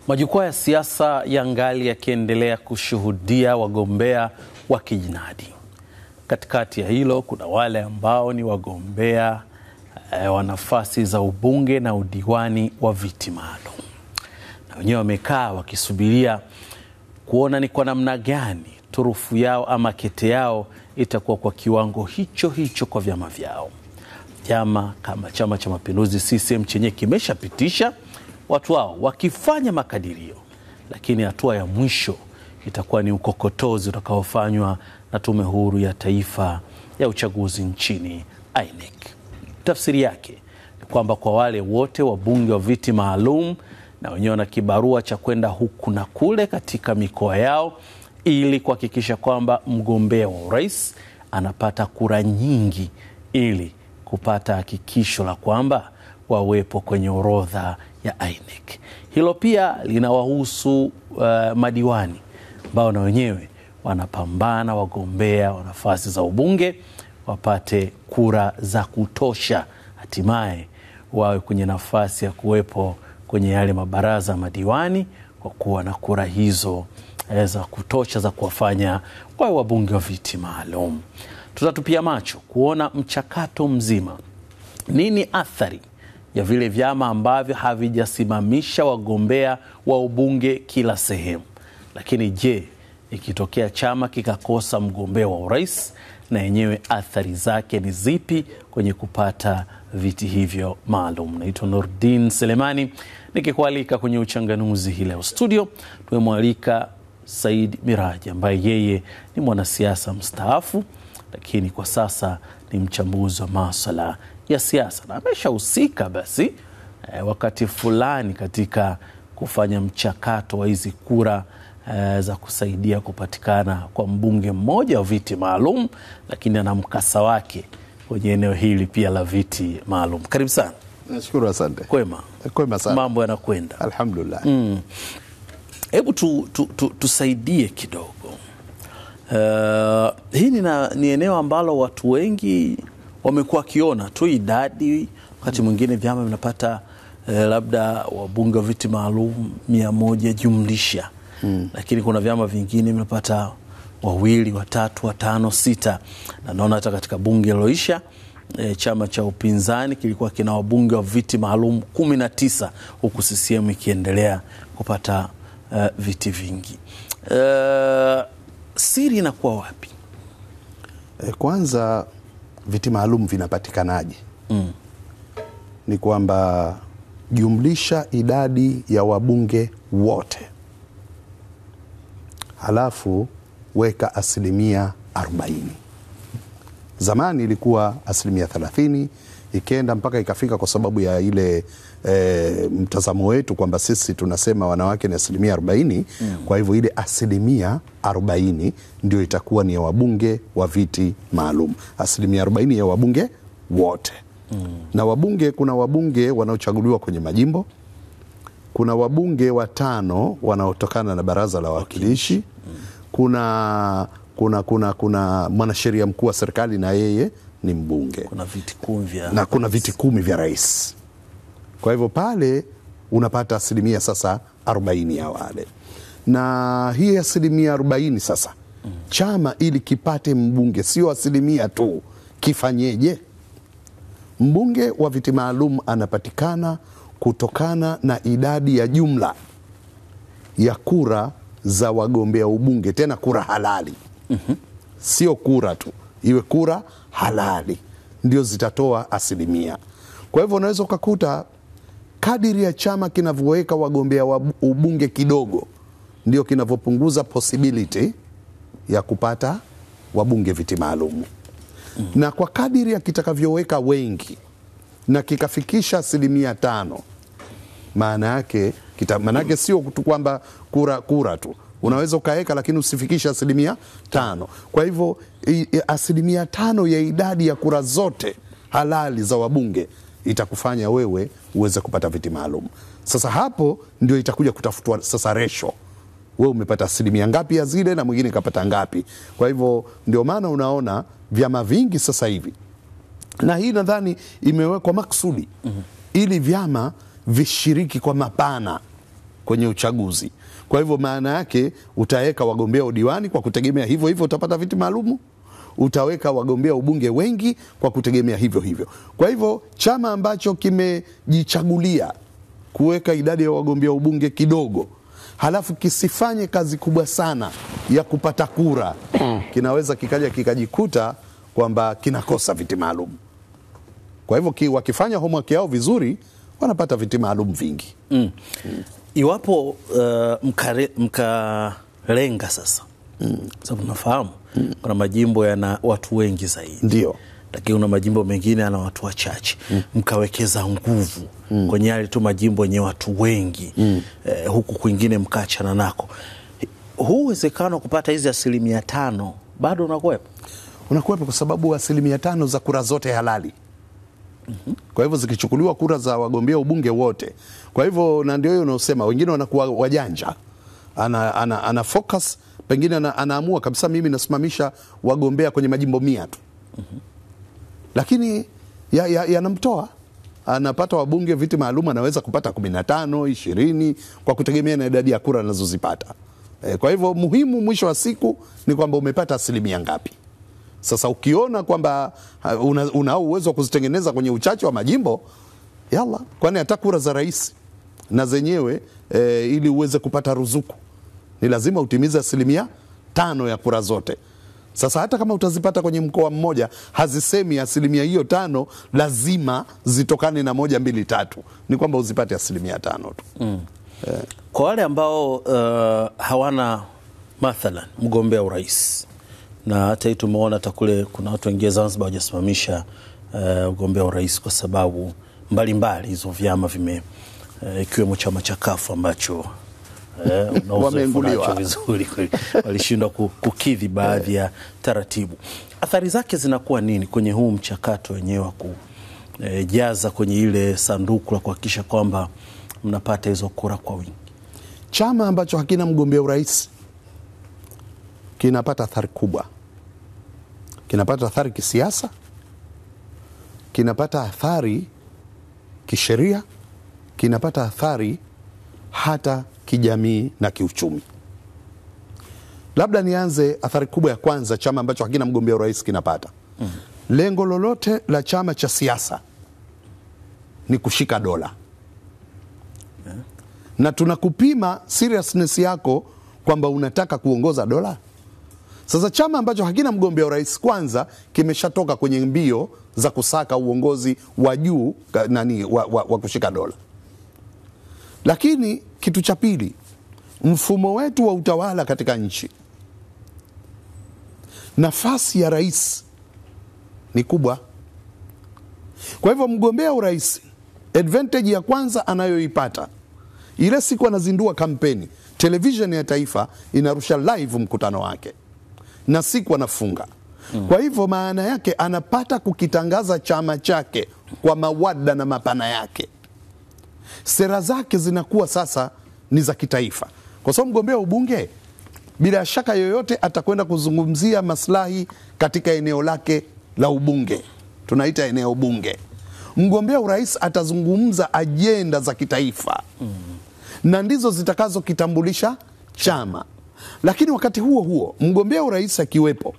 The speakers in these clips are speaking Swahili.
Majukwaa ya siasa yangali yakiendelea kushuhudia wagombea wakijinadi. Katikati ya hilo kuna wale ambao ni wagombea wa nafasi za ubunge na udiwani wa viti maalum, na wenyewe wamekaa wakisubiria kuona ni kwa namna gani turufu yao ama kete yao itakuwa kwa kiwango hicho hicho kwa vyama vyao. Chama kama Chama cha Mapinduzi CCM chenye kimeshapitisha watu wao wakifanya makadirio, lakini hatua ya mwisho itakuwa ni ukokotozi utakaofanywa na Tume Huru ya Taifa ya Uchaguzi nchini INEC. Tafsiri yake ni kwamba kwa wale wote wabunge wa viti maalum, na wenyewe wana kibarua cha kwenda huku na kule katika mikoa yao ili kuhakikisha kwamba mgombea wa urais anapata kura nyingi ili kupata hakikisho la kwamba wawepo kwenye orodha ya INEC. Hilo pia linawahusu madiwani ambao na wenyewe wanapambana wagombea wa nafasi za ubunge wapate kura za kutosha, hatimaye wawe kwenye nafasi ya kuwepo kwenye yale mabaraza madiwani kwa kuwa na kura hizo za kutosha za kuwafanya wawe wabunge wa viti maalum. Tutatupia macho kuona mchakato mzima, nini athari ya vile vyama ambavyo havijasimamisha wagombea wa ubunge kila sehemu. Lakini je, ikitokea chama kikakosa mgombea wa urais, na yenyewe athari zake ni zipi kwenye kupata viti hivyo maalum? Naitwa Nurdin Selemani nikikualika kwenye uchanganuzi hii leo. Studio tumemwalika Said Miraji ambaye yeye ni mwanasiasa mstaafu, lakini kwa sasa ni mchambuzi wa masuala ya siasa na ameshahusika basi wakati fulani katika kufanya mchakato wa hizi kura za kusaidia kupatikana kwa mbunge mmoja wa viti maalum, lakini ana mkasa wake kwenye eneo hili pia la viti maalum. Karibu sana. Nashukuru, asante. Kwema? Kwema sana. Mambo yanakwenda? Alhamdulillah. Hebu tusaidie kidogo. Hii ni eneo ambalo watu wengi wamekuwa kiona tu idadi, wakati mwingine vyama vinapata labda wabunge wa viti maalum 100 jumlisha. Lakini kuna vyama vingine vinapata 2, 3, 5, 6. Na naona hata katika bunge loisha chama cha upinzani kilikuwa kina wabunge wa viti maalum 19, huku CCM ikiendelea kupata viti vingi. Siri inakuwa wapi? Kwanza, viti maalum vinapatikanaje? Ni kwamba jumlisha idadi ya wabunge wote, halafu weka 40%. Zamani ilikuwa 30%, ikenda mpaka ikafika, kwa sababu ya ile mtazamo wetu kwamba sisi tunasema wanawake ni 40%. Kwa hivyo ile 40% ndio itakuwa ni ya wabunge wa viti maalum, 40% ya wabunge wote. Na wabunge, kuna wabunge wanaochaguliwa kwenye majimbo, kuna wabunge 5 wanaotokana na baraza la wawakilishi, kuna mwanasheria mkuu wa serikali na yeye ni mbunge, kuna viti 10 na kuna viti 10 vya rais. Kwa hivyo pale unapata 40% sasa 40 ya wale. Na hii 40% sasa chama ili kipate mbunge sio 40% tu, kifanyeje? Mbunge wa viti maalum anapatikana kutokana na idadi ya jumla ya kura za wagombea ubunge, tena kura halali. Sio kura tu, iwe kura halali ndio zitatoa 40%. Kwa hivyo unaweza ukakuta kadiri ya chama kinavyoweka wagombea wa ubunge kidogo, ndio kinavyopunguza possibility ya kupata wabunge viti maalum. Na kwa kadiri ya kitakavyoweka wengi na kikafikisha 5%, maana yake sio tu kwamba kura tu unaweza ukaweka lakini usifikisha 5%. Kwa hivyo 5% ya idadi ya kura zote halali za wabunge itakufanya wewe uweze kupata viti maalum. Sasa hapo ndio itakuja kutafutwa sasa ratio, wewe umepata 1% ngapi ya zile na mwingine kapata ngapi. Kwa hivyo ndio maana unaona vyama vingi sasa hivi, na hii nadhani imewekwa maksudi ili vyama vishiriki kwa mapana kwenye uchaguzi. Kwa hivyo maana yake utaweka wagombea udiwani kwa kutegemea hivyo hivyo utapata viti maalumu, utaweka wagombea ubunge wengi kwa kutegemea hivyo hivyo. Kwa hivyo chama ambacho kimejichagulia kuweka idadi ya wagombea ubunge kidogo, halafu kisifanye kazi kubwa sana ya kupata kura, kinaweza kikaja kikajikuta kwamba kinakosa viti maalum. Kwa hivyo wakifanya homework yao vizuri, wanapata viti maalum vingi. Iwapo mkalenga sasa, sababu tunafahamu kuna majimbo yana watu wengi zaidi, ndio, lakini kuna majimbo mengine yana watu wachache, mkawekeza nguvu kwenye yale tu majimbo yenye watu wengi, huku kwingine mkaachana nako, huu uwezekano kupata hizi 5% bado unakuwepo? Unakuwepo kwa sababu 5% za kura zote halali. Kwa hivyo zikichukuliwa kura za wagombea ubunge wote. Kwa hivyo na ndio hiyo unaosema wengine wanakuwa wajanja. Ana focus, pengine anaamua kabisa mimi nasimamisha wagombea kwenye majimbo 100 tu. Lakini yanamtoa, anapata wabunge viti maalum, anaweza kupata 15, 20 kwa kutegemea na idadi ya kura anazozipata. Kwa hivyo muhimu mwisho wa siku ni kwamba umepata 1% ngapi. Sasa ukiona kwamba una uwezo wa kuzitengeneza kwenye uchache wa majimbo, yalla, kwani hata kura za rais na zenyewe ili uweze kupata ruzuku ni lazima utimize 5% ya kura zote. Sasa hata kama utazipata kwenye mkoa mmoja, hazisemi 5% lazima zitokane na 1, 2, 3. Ni kwamba uzipate 5% tu. Kwa wale ambao hawana mathalan mgombea urais, na hata hii tumeona hata kule kuna watu wengine Zanzibar wajasimamisha ugombea urais kwa sababu mbalimbali, hizo vyama ikiwemo chama cha CUF ambacho wameenguliwa vizuri, walishindwa kukidhi baadhi ya taratibu. Athari zake zinakuwa nini kwenye huu mchakato wenyewe wa kujaza kwenye ile sanduku la kuhakikisha kwamba mnapata hizo kura kwa wingi? Chama ambacho hakina mgombea urais kinapata athari kubwa. Kinapata athari kisiasa, kinapata athari kisheria, kinapata athari hata kijamii na kiuchumi. Labda nianze athari kubwa ya kwanza, chama ambacho hakina mgombea urais kinapata. Lengo lolote la chama cha siasa ni kushika dola. Na tunakupima seriousness yako kwamba unataka kuongoza dola. Sasa chama ambacho hakina mgombea urais kwanza kimeshatoka kwenye mbio za kusaka uongozi wa juu wa kushika dola. Lakini kitu cha pili, mfumo wetu wa utawala katika nchi, nafasi ya rais ni kubwa. Kwa hivyo mgombea urais, advantage ya kwanza anayoipata, ile siku anazindua kampeni, television ya taifa inarusha live mkutano wake na siku anafunga. Kwa hivyo maana yake anapata kukitangaza chama chake kwa mawada na mapana yake. Sera zake zinakuwa sasa ni za kitaifa, kwa sababu mgombea ubunge bila shaka yoyote atakwenda kuzungumzia maslahi katika eneo lake la ubunge, tunaita eneo bunge. Mgombea urais atazungumza ajenda za kitaifa na ndizo zitakazo kitambulisha chama. Lakini wakati huo huo mgombea urais akiwepo,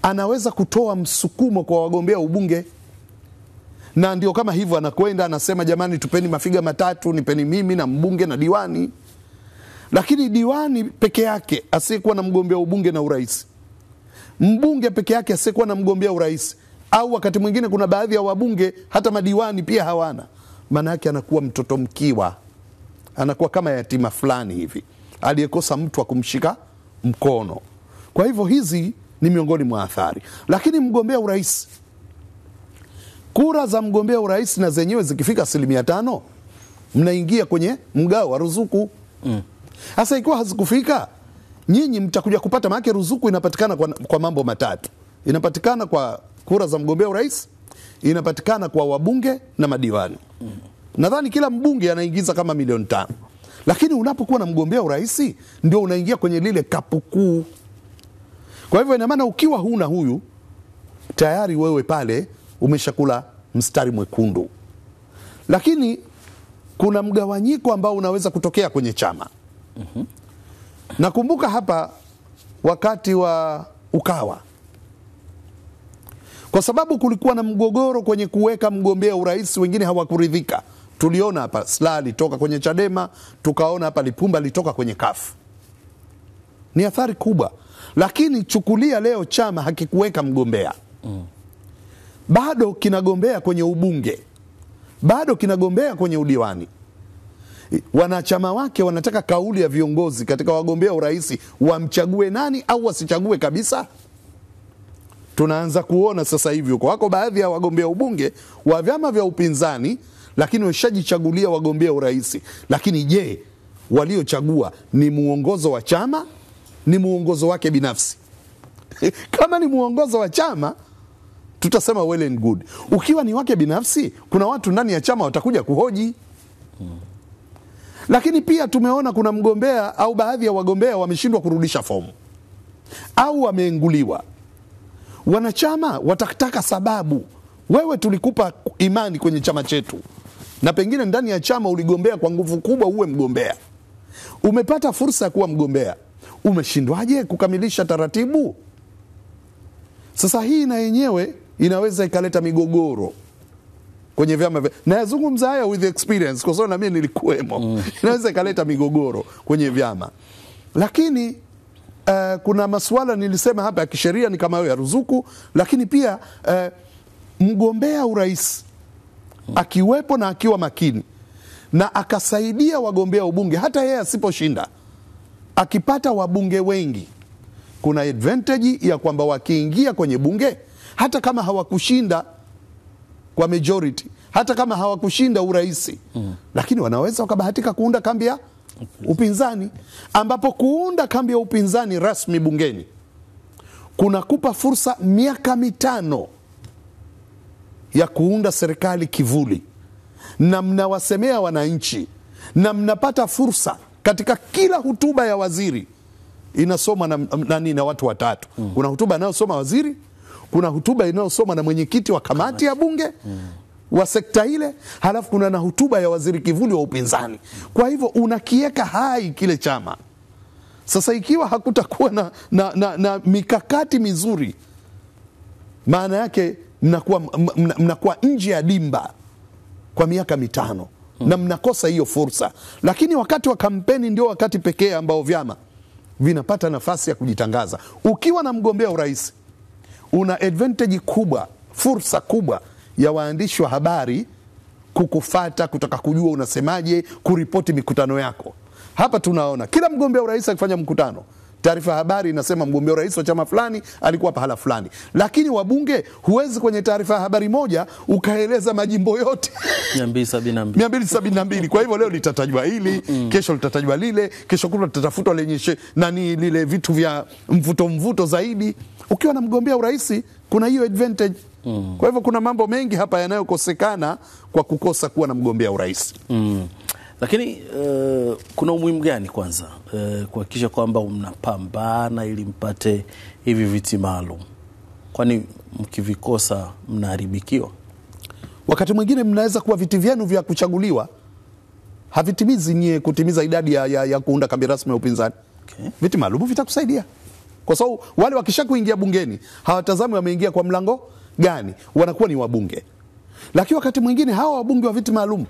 anaweza kutoa msukumo kwa wagombea ubunge, na ndio kama hivyo anakwenda anasema, jamani, tupeni mafiga 3, nipeni mimi na mbunge na diwani. Lakini diwani peke yake asiyekuwa na mgombea ubunge na urais, mbunge peke yake asiyekuwa na mgombea urais, au wakati mwingine kuna baadhi ya wabunge hata madiwani pia hawana, maana yake anakuwa mtoto mkiwa, anakuwa kama yatima fulani hivi aliyekosa mtu wa kumshika mkono. Kwa hivyo hizi ni miongoni mwa athari. Lakini mgombea urais, kura za mgombea urais na zenyewe zikifika 5%, mnaingia kwenye mgao wa ruzuku. Sasa ikiwa hazikufika, nyinyi mtakuja kupata, maana ruzuku inapatikana kwa mambo 3. Inapatikana kwa kura za mgombea urais, inapatikana kwa wabunge na madiwani. Nadhani kila mbunge anaingiza kama milioni 5. Lakini unapokuwa na mgombea urais ndio unaingia kwenye lile kapu kuu. Kwa hivyo ina maana ukiwa huna huyu, tayari wewe pale umeshakula mstari mwekundu. Lakini kuna mgawanyiko ambao unaweza kutokea kwenye chama. Nakumbuka hapa wakati wa Ukawa, kwa sababu kulikuwa na mgogoro kwenye kuweka mgombea urais, wengine hawakuridhika. Tuliona hapa Slaa alitoka kwenye Chadema, tukaona hapa Lipumba alitoka kwenye CUF. Ni athari kubwa, lakini chukulia leo chama hakikuweka mgombea, bado kinagombea kwenye ubunge, bado kinagombea kwenye udiwani. Wanachama wake wanataka kauli ya viongozi katika wagombea urais, wamchague nani au wasichague kabisa. Tunaanza kuona sasa hivi wako baadhi ya wagombea ubunge wa vyama vya upinzani, lakini washajichagulia wagombea urais. Lakini je, waliochagua ni muongozo wa chama, ni muongozo wake binafsi? Kama ni muongozo wa chama, tutasema well and good. Ukiwa ni wake binafsi, kuna watu ndani ya chama watakuja kuhoji. Lakini pia tumeona kuna mgombea au baadhi ya wagombea wameshindwa kurudisha fomu au wameenguliwa. Wanachama watataka sababu. Wewe tulikupa imani kwenye chama chetu, na pengine ndani ya chama uligombea kwa nguvu kubwa uwe mgombea, umepata fursa ya kuwa mgombea, umeshindwaje kukamilisha taratibu? Sasa hii na yenyewe inaweza ikaleta migogoro kwenye vyama. Na yazungumza haya with experience, kwa sababu na mimi nilikuwemo. Inaweza ikaleta migogoro kwenye vyama. Lakini kuna masuala nilisema hapa ya kisheria, ni kama ya ruzuku. Lakini pia mgombea urais akiwepo na akiwa makini na akasaidia wagombea ubunge, hata yeye asiposhinda, akipata wabunge wengi, kuna advantage ya kwamba wakiingia kwenye bunge, hata kama hawakushinda kwa majority, hata kama hawakushinda uraisi, lakini wanaweza wakabahatika kuunda kambi ya upinzani, ambapo kuunda kambi ya upinzani rasmi bungeni kunakupa fursa miaka 5 ya kuunda serikali kivuli, na mnawasemea wananchi, na mnapata fursa katika kila hotuba ya waziri inasoma na watu watatu. Kuna hotuba inayosoma waziri, kuna hotuba inayosoma na mwenyekiti wa kamati ya bunge wa sekta ile, halafu kuna na hotuba ya waziri kivuli wa upinzani. Kwa hivyo unakieka hai kile chama. Sasa ikiwa hakutakuwa na mikakati mizuri, maana yake mnakuwa nje ya dimba kwa miaka 5 na mnakosa hiyo fursa. Lakini wakati wa kampeni ndio wakati pekee ambao vyama vinapata nafasi ya kujitangaza. Ukiwa na mgombea urais, una advantage kubwa, fursa kubwa ya waandishi wa habari kukufata, kutaka kujua unasemaje, kuripoti mikutano yako. Hapa tunaona kila mgombea urais akifanya mkutano, taarifa ya habari inasema mgombea urais wa chama fulani alikuwa pahala fulani. Lakini wabunge, huwezi kwenye taarifa ya habari moja ukaeleza majimbo yote 272. Kwa hivyo leo litatajwa hili, kesho litatajwa lile, kesho kutwa litatafutwa lenye lile vitu vya mvuto zaidi. Ukiwa na mgombea urais kuna hiyo advantage. Kwa hivyo kuna mambo mengi hapa yanayokosekana kwa kukosa kuwa na mgombea urais. Lakini kuna umuhimu gani kwanza kuhakikisha kwamba mnapambana ili mpate hivi viti maalum? Kwani mkivikosa mnaharibikiwa? Wakati mwingine mnaweza kuwa viti vyenu vya kuchaguliwa havitimizi nyie kutimiza idadi ya kuunda kambi rasmi ya upinzani. Okay. Viti maalum vitakusaidia, kwa sababu wale wakisha kuingia bungeni hawatazami wameingia kwa mlango gani, wanakuwa ni wabunge. Lakini wakati mwingine hawa wabunge wa viti maalum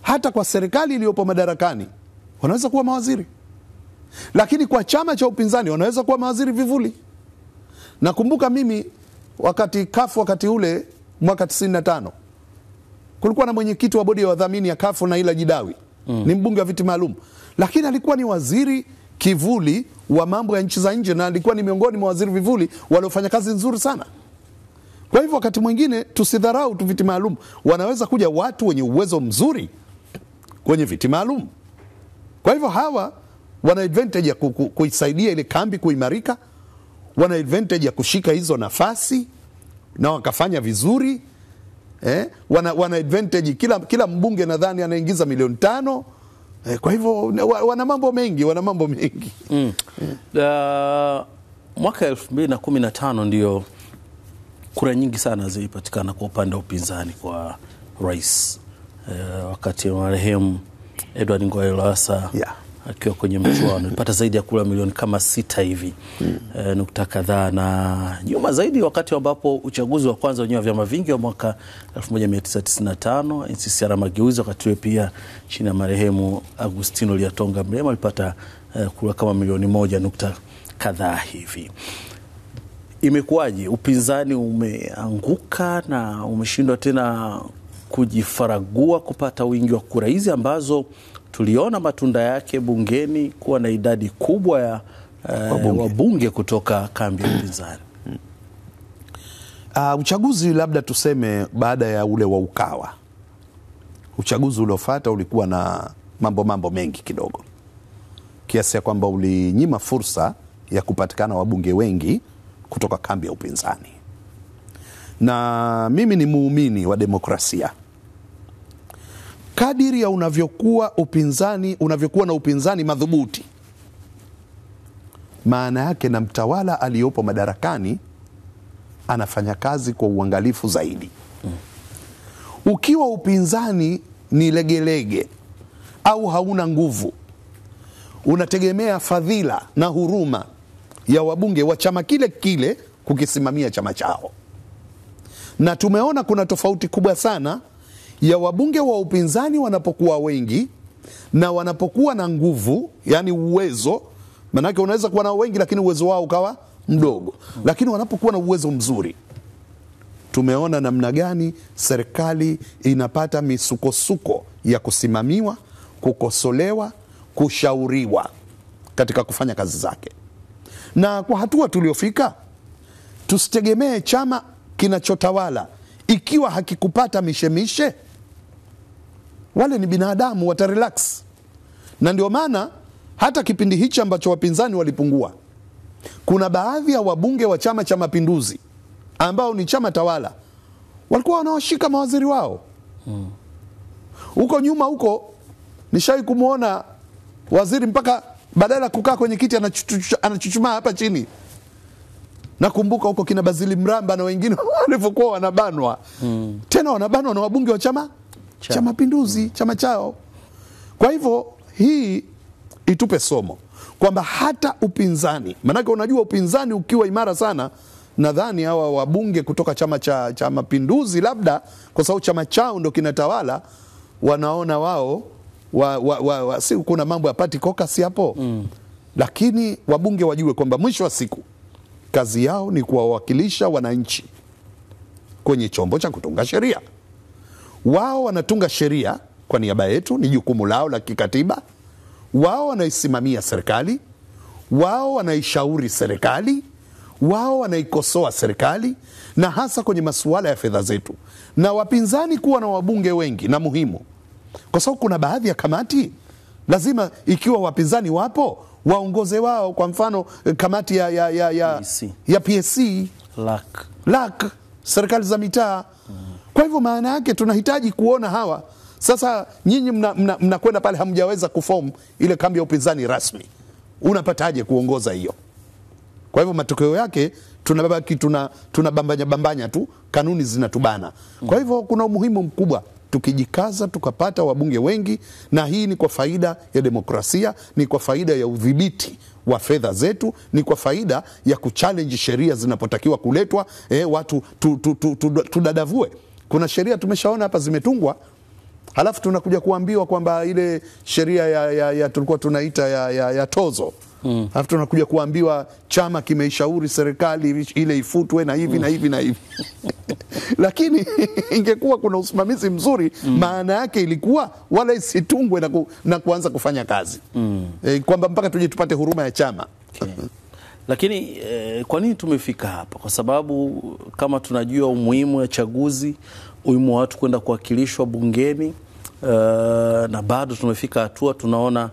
hata kwa serikali iliyopo madarakani wanaweza kuwa mawaziri, lakini kwa chama cha upinzani wanaweza kuwa mawaziri vivuli. Nakumbuka mimi wakati CUF, wakati ule mwaka 95, kulikuwa na mwenyekiti wa bodi ya wadhamini ya CUF na ila Jidawi, ni mbunge wa viti maalum, lakini alikuwa ni waziri kivuli wa mambo ya nchi za nje, na alikuwa ni miongoni mwa waziri vivuli waliofanya kazi nzuri sana. Kwa hivyo wakati mwingine tusidharau tu viti maalum, wanaweza kuja watu wenye uwezo mzuri kwenye viti maalum. Kwa hivyo hawa wana advantage ya kuisaidia ile kambi kuimarika, wana advantage ya kushika hizo nafasi na wakafanya vizuri. Wana advantage, kila mbunge nadhani anaingiza milioni 5. Kwa hivyo wana mambo mengi, Mwaka 2015 ndio kura nyingi sana zilipatikana kwa upande wa upinzani kwa rais. wakati marehemu Edward Ngoyai Lowassa akiwa kwenye mchuano alipata zaidi ya kura milioni kama 6 hivi nukta kadhaa, na nyuma zaidi wakati ambapo uchaguzi wa kwanza wenyewe wa vyama vingi wa mwaka 1995 NCCR Mageuzi, wakati pia chini ya marehemu Agustino Lyatonga Mrema alipata kura kama milioni 1 nukta kadhaa hivi. Imekuwaje upinzani umeanguka na umeshindwa tena kujifaragua kupata wingi wa kura hizi ambazo tuliona matunda yake bungeni kuwa na idadi kubwa ya wabunge kutoka kambi ya upinzani? Uchaguzi labda tuseme baada ya ule wa Ukawa, uchaguzi uliofuata ulikuwa na mambo mengi kidogo, kiasi ya kwamba ulinyima fursa ya kupatikana wabunge wengi kutoka kambi ya upinzani. Na mimi ni muumini wa demokrasia. Kadiri ya unavyokuwa na upinzani madhubuti, maana yake na mtawala aliyopo madarakani anafanya kazi kwa uangalifu zaidi. Ukiwa upinzani ni legelege au hauna nguvu, unategemea fadhila na huruma ya wabunge wa chama kile kukisimamia chama chao. Na tumeona kuna tofauti kubwa sana ya wabunge wa upinzani wanapokuwa wengi na wanapokuwa na nguvu, yani uwezo. Manake unaweza kuwa na wengi lakini uwezo wao ukawa mdogo. Lakini wanapokuwa na uwezo mzuri, tumeona namna gani serikali inapata misukosuko ya kusimamiwa, kukosolewa, kushauriwa katika kufanya kazi zake. Na kwa hatua tuliofika, tusitegemee chama kinachotawala ikiwa hakikupata mishemishe. Wale ni binadamu, watarelax. Na ndio maana hata kipindi hichi ambacho wapinzani walipungua, kuna baadhi ya wabunge wa Chama cha Mapinduzi ambao ni chama tawala walikuwa wanawashika mawaziri wao. Huko nyuma huko nishawahi kumuona waziri mpaka badala kukaa kwenye kiti anachuchumaa hapa chini. Nakumbuka huko kina Bazili Mramba na wengine walivyokuwa wanabanwa. Tena wanabanwa na wabunge wa Chama cha Mapinduzi, chama chao. Kwa hivyo hii itupe somo kwamba hata upinzani, manake unajua upinzani ukiwa imara sana, nadhani hawa wabunge kutoka Chama cha Mapinduzi, labda kwa sababu chama chao ndo kinatawala, wanaona wao si kuna mambo ya party caucus hapo. Lakini wabunge wajue kwamba mwisho wa siku kazi yao ni kuwawakilisha wananchi kwenye chombo cha kutunga sheria. Wao wanatunga sheria kwa niaba yetu, ni jukumu lao la kikatiba. Wao wanaisimamia serikali, wao wanaishauri serikali, wao wanaikosoa serikali, na hasa kwenye masuala ya fedha zetu. Na wapinzani kuwa na wabunge wengi na muhimu, kwa sababu kuna baadhi ya kamati lazima, ikiwa wapinzani wapo, waongoze wao. Kwa mfano kamati ya PSC, LAC, serikali za mitaa. Kwa hivyo maana yake tunahitaji kuona hawa sasa. Nyinyi mnakwenda pale, hamjaweza kuform ile kambi ya upinzani rasmi, unapataje kuongoza hiyo? Kwa hivyo matokeo yake tunabaki tunabambanya tu, kanuni zinatubana. Kwa hivyo kuna umuhimu mkubwa tukijikaza tukapata wabunge wengi, na hii ni kwa faida ya demokrasia, ni kwa faida ya udhibiti wa fedha zetu, ni kwa faida ya kuchallenge sheria zinapotakiwa kuletwa. Watu tudadavue. Kuna sheria tumeshaona hapa zimetungwa, halafu tunakuja kuambiwa kwamba ile sheria ya tulikuwa tunaita ya tozo, halafu tunakuja kuambiwa chama kimeishauri serikali ile ifutwe na hivi na hivi na hivi. Lakini ingekuwa kuna usimamizi mzuri, maana yake ilikuwa wala isitungwe na kuanza kufanya kazi. Kwamba mpaka tuje tupate huruma ya chama. Lakini kwa nini tumefika hapa? Kwa sababu kama tunajua umuhimu wa chaguzi, umuhimu wa watu kwenda kuwakilishwa bungeni, na bado tumefika hatua tunaona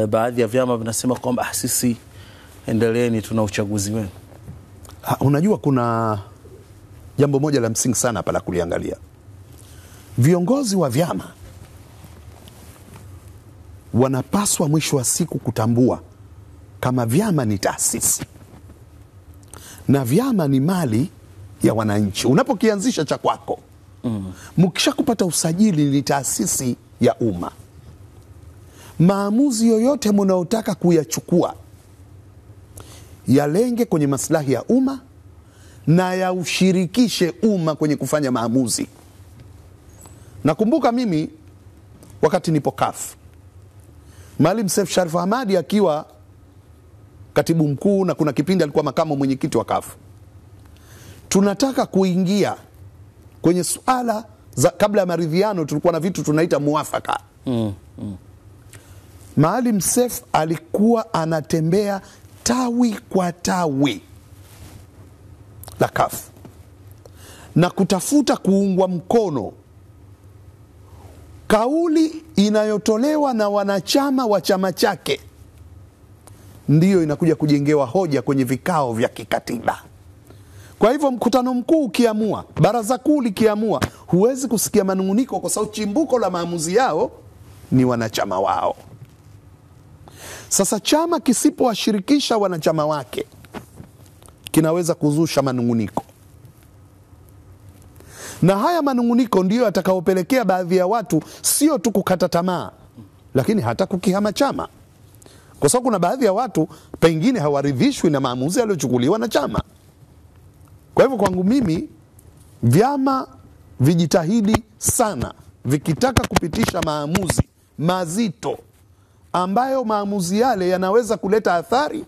baadhi ya vyama vinasema kwamba sisi endeleeni, tuna uchaguzi wenu. Unajua kuna jambo moja la msingi sana hapa la kuliangalia. Viongozi wa vyama wanapaswa mwisho wa siku kutambua kama vyama ni taasisi na vyama ni mali ya wananchi. Unapokianzisha cha kwako, Mkisha kupata usajili, ni taasisi ya umma. Maamuzi yoyote mnaotaka kuyachukua yalenge kwenye maslahi ya umma na yaushirikishe umma kwenye kufanya maamuzi. Nakumbuka mimi wakati nipo CUF, Maalim Seif Sharif Hamad akiwa katibu mkuu na kuna kipindi alikuwa makamu mwenyekiti wa CUF, tunataka kuingia kwenye suala za kabla ya maridhiano, tulikuwa na vitu tunaita muafaka. Maalim Seif alikuwa anatembea tawi kwa tawi la CUF na kutafuta kuungwa mkono kauli inayotolewa na wanachama wa chama chake, ndiyo inakuja kujengewa hoja kwenye vikao vya kikatiba. Kwa hivyo mkutano mkuu ukiamua, baraza kuu likiamua, huwezi kusikia manunguniko, kwa sababu chimbuko la maamuzi yao ni wanachama wao. Sasa chama kisipowashirikisha wanachama wake kinaweza kuzusha manunguniko, na haya manunguniko ndiyo yatakaopelekea baadhi ya watu sio tu kukata tamaa, lakini hata kukihama chama, kwa sababu kuna baadhi ya watu pengine hawaridhishwi na maamuzi yaliyochukuliwa na chama. Kwa hivyo kwangu mimi, vyama vijitahidi sana vikitaka kupitisha maamuzi mazito ambayo maamuzi yale yanaweza kuleta athari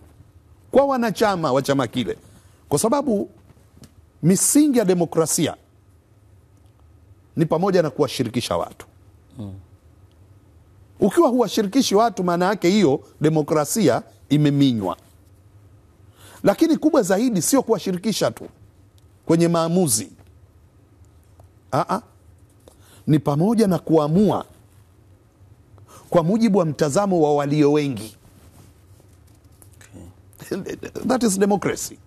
kwa wanachama wa chama kile, kwa sababu misingi ya demokrasia ni pamoja na kuwashirikisha watu. Ukiwa huwashirikishi watu, maana yake hiyo demokrasia imeminywa. Lakini kubwa zaidi sio kuwashirikisha tu kwenye maamuzi, ni pamoja na kuamua kwa mujibu wa mtazamo wa walio wengi. That is democracy.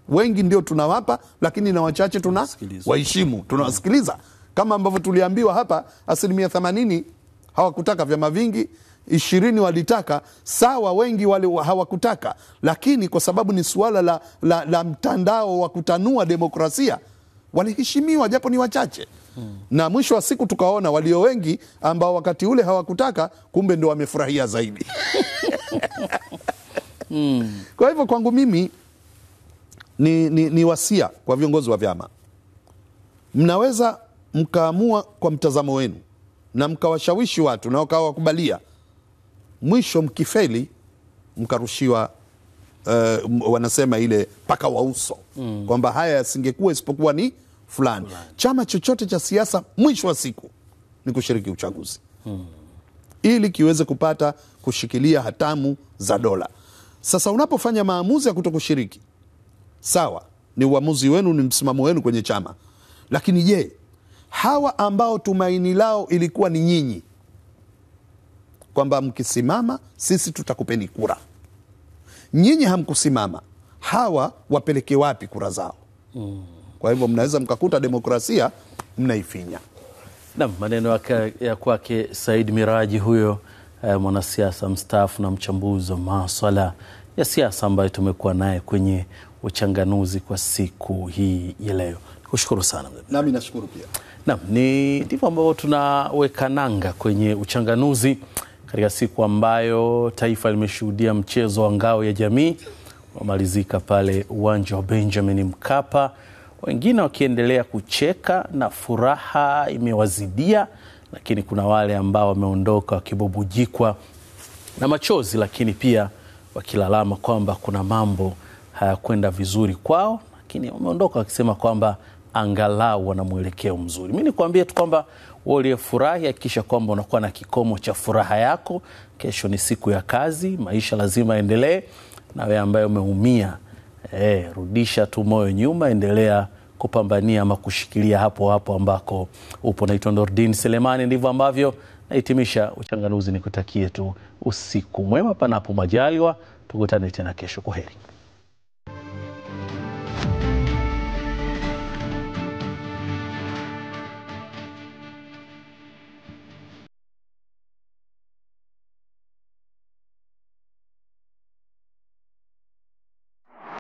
Wengi ndio tunawapa, lakini na wachache tuna waheshimu, tunawasikiliza. Kama ambavyo tuliambiwa hapa, 80% hawakutaka vyama vingi, 20 walitaka. Sawa, wengi wale hawakutaka, lakini kwa sababu ni suala la mtandao wa kutanua demokrasia, waliheshimiwa japo ni wachache. Na mwisho wa siku tukaona walio wengi ambao wakati ule hawakutaka, kumbe ndio wamefurahia zaidi. Kwa hivyo kwangu mimi ni wasia kwa viongozi wa vyama, mnaweza mkaamua kwa mtazamo wenu na mkawashawishi watu na wakawakubalia, mwisho mkifeli mkarushiwa wanasema ile paka wa uso, kwamba haya yasingekuwa isipokuwa ni fulani. Chama chochote cha siasa mwisho wa siku ni kushiriki uchaguzi ili kiweze kupata kushikilia hatamu za dola. Sasa unapofanya maamuzi ya kutokushiriki, sawa, ni uamuzi wenu, ni msimamo wenu kwenye chama, lakini je, hawa ambao tumaini lao ilikuwa ni nyinyi, kwamba mkisimama sisi tutakupeni kura, nyinyi hamkusimama, hawa wapeleke wapi kura zao? Kwa hivyo mnaweza mkakuta demokrasia mnaifinya. Maneno ya kwake Said Miraji, huyo mwanasiasa mstaafu na mchambuzi wa masuala ya siasa ambaye tumekuwa naye kwenye uchanganuzi kwa siku hii ya leo. Nikushukuru sana. Nami nashukuru pia. Ni ndivyo ambavyo tunaweka nanga kwenye uchanganuzi katika siku ambayo taifa limeshuhudia mchezo wa ngao ya jamii umalizika pale uwanja wa Benjamin Mkapa, wengine wakiendelea kucheka na furaha imewazidia, lakini kuna wale ambao wameondoka wakibubujikwa na machozi, lakini pia wakilalama kwamba kuna mambo hayakwenda vizuri kwao, lakini wameondoka wakisema kwamba angalau wana mwelekeo mzuri. Mimi nikwambie tu kwamba wewe uliyefurahi, hakikisha kwamba unakuwa na kikomo cha furaha yako. Kesho ni siku ya kazi, maisha lazima endelee. Na wewe ambaye umeumia, rudisha tu moyo nyuma, endelea kupambania ama kushikilia hapo hapo ambako upo. Naitwa Nurdin Selemani, ndivyo ambavyo nahitimisha uchanganuzi. Nikutakie tu usiku mwema, panapo majaliwa tukutane tena kesho. Kwaheri.